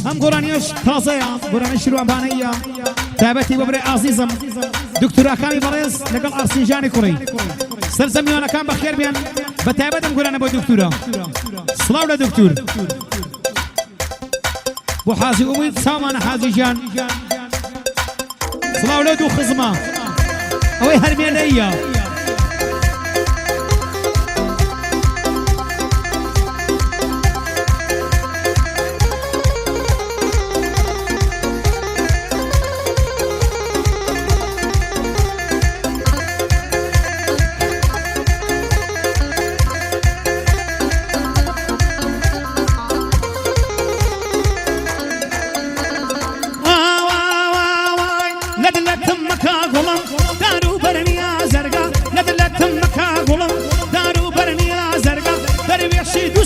هم قرانيش تازية قرانيش روانبانية تابتي ببري عزيزم دكتور كامي بريز لقل أرسنجاني كوري سلسمي وانا كان بخير بيان بتابتم قرانا بو دكتورة صلاو لدكتور بو حازي أميد سامان حازي جان صلاو لدو خزمة اوي هرميانية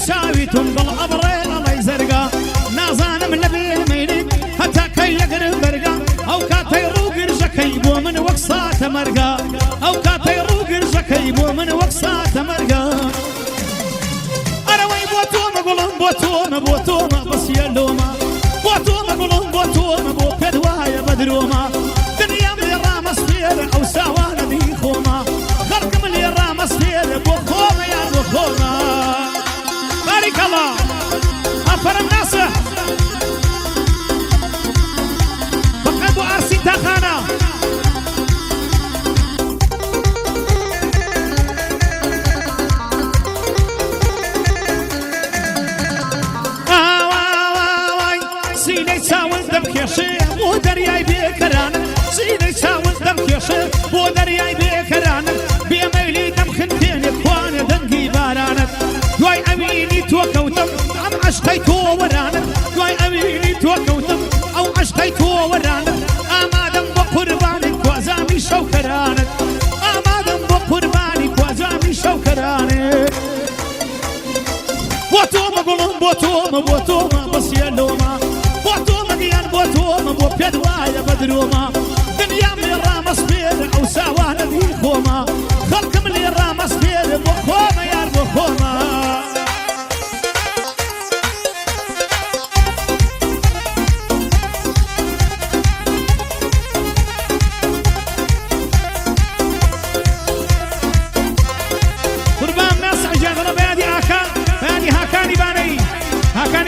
ساويتم بالأبرين الله يزرقا نازانا من نبي ميلي حتى كي يقرب برقا أو كاتي روقر زكيبو من وقصات مرقا أو كاتي روقر زكيبو من وقصات مرقا أنا وي بوتوما قولهم بوتوما بس يلوما بوتوما قولهم بوتوما بو كدوايا بدروما دنيا من الرامس فير أو ساوانا دي خوما خلق من الرامس فير بو خوما يا بو خوما بارك الله أفر الناس فقد أرسي تخانا سيني تساوز دمك يا شيخ ودرياي بكرانك سيني تساوز دمك يا شيخ ودرياي بكرانك بيميلي دم خنتين اخوان دنقي بارانك دوای ئەوینی تۆ کەوتم ئەم عەشقەی تۆ وەرانم دوای ئەوینی تۆ کەوتم ئەو عەشقەی تۆ وەرانم ئامادەم بۆ قوربانی کوازامی شەوکەرانت ئامادەم بۆ قوربانی کوازامی شەوکەرانت بۆ تۆمە گوڵم بۆ تۆمە بەسیە لۆمە بۆ تۆمە گیان بۆ تۆمە بۆ پێت وایە بەدرۆمە دنیام لێ ڕامەسپێرە ئەو ساوانە بی خۆمە خەڵکم لێ ڕامەسپێرە بۆ خۆمە یار بۆ خۆمە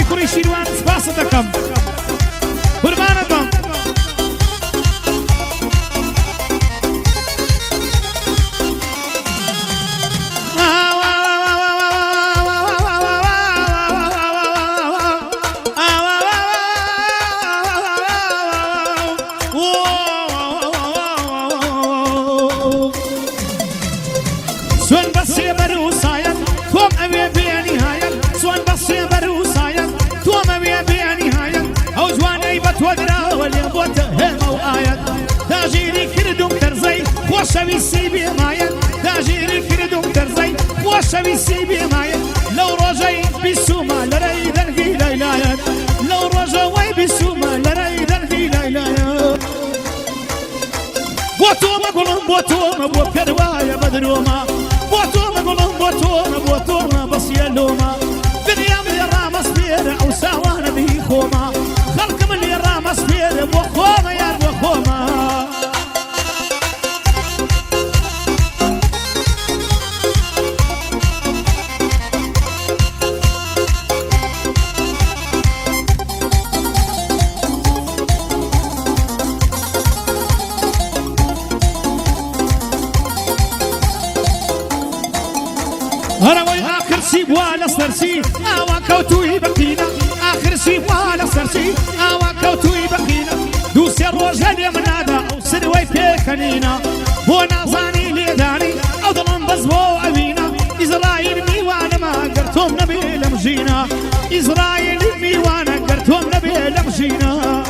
كوري شيروان سباس دكم قربانكم سوان بس يبرو سايد توم أبي بيني هايد سوان بس يبرو سايد توم أبي بيني هايد أو جواني بتودرا ولي بوتهم أو آيد تاجيري كردم ترزي وشوي سيبي مايد تاجيري كردم ترزي وشوي سيبي مايد لو رجعي بسوما لريدن في ليلايد لو رجعي بسوما لريدن في ليلايد بوتوما قولهم بوتوما بو كروايا بدروما بوتوما قولهم بوتوما بس يلوما دنيا من الرامس بير أو ساوانا بي خوما خلق من الرامس بير بو خوما يا بو خوما هروي آخر سيب ولا سرسي أوا كوتوي بقينا آخر سيب ولا سرسي أوا كوتوي بقينا دوسي الرجال يا منادا أو سروي بيكنينا هو نازاني ليداني أو ظلم بزبو أبينا إسرائيل ميوانا ما قرتهم نبي لمجينا إسرائيل ميوانا قرتهم نبي لمجينا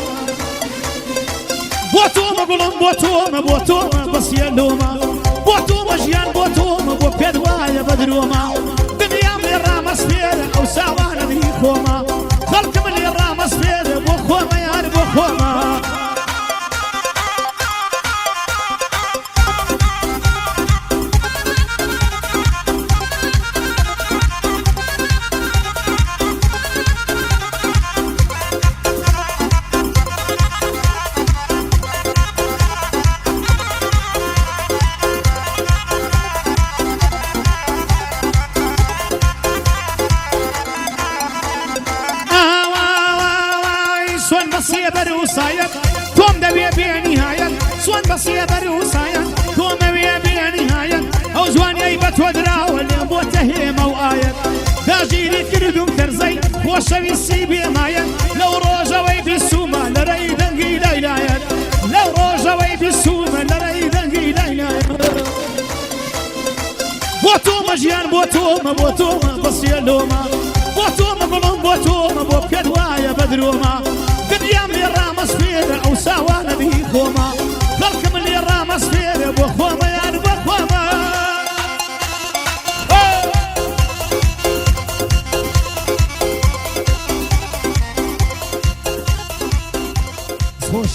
بوتوما قولهم بوتوما بس يلوما بوتوما جيان بوتوما بو بيدوايا بدروما دنيا من الرامس فير أو ساوانا بي خوما خلق من الرامس فير بو خوما يار بو خوما سوان بەسیە بەر و سایەت تۆم دەوێ بێنیهایەت سوان بەسیە بەر و سایەت تۆم ئەوێ بێنیهایەت ئەو جوانیەی بە تۆ دراوە لێ بۆتە هێمە و ئایەت داژیری کردوم تەرزەی خۆشەویستی بێمایەت لەو ڕۆژەوەی بیستومە لەرەی دەنگی لایلایەت لەو ڕۆژەوەی بیستومە لەرەی دەنگی لایلایەت بۆ تۆمە ژیان بۆ تۆمە بەسیە لۆمە بۆ تۆمە بڵم بۆ تۆمە بۆ بکەت وایە بە درۆمە دنیام لێ ڕامەسپێرە ئەو ساوانە بی خۆمە خەڵکم لێ ڕامەسپێرە بۆ خۆمە یان بۆ خۆمە خۆش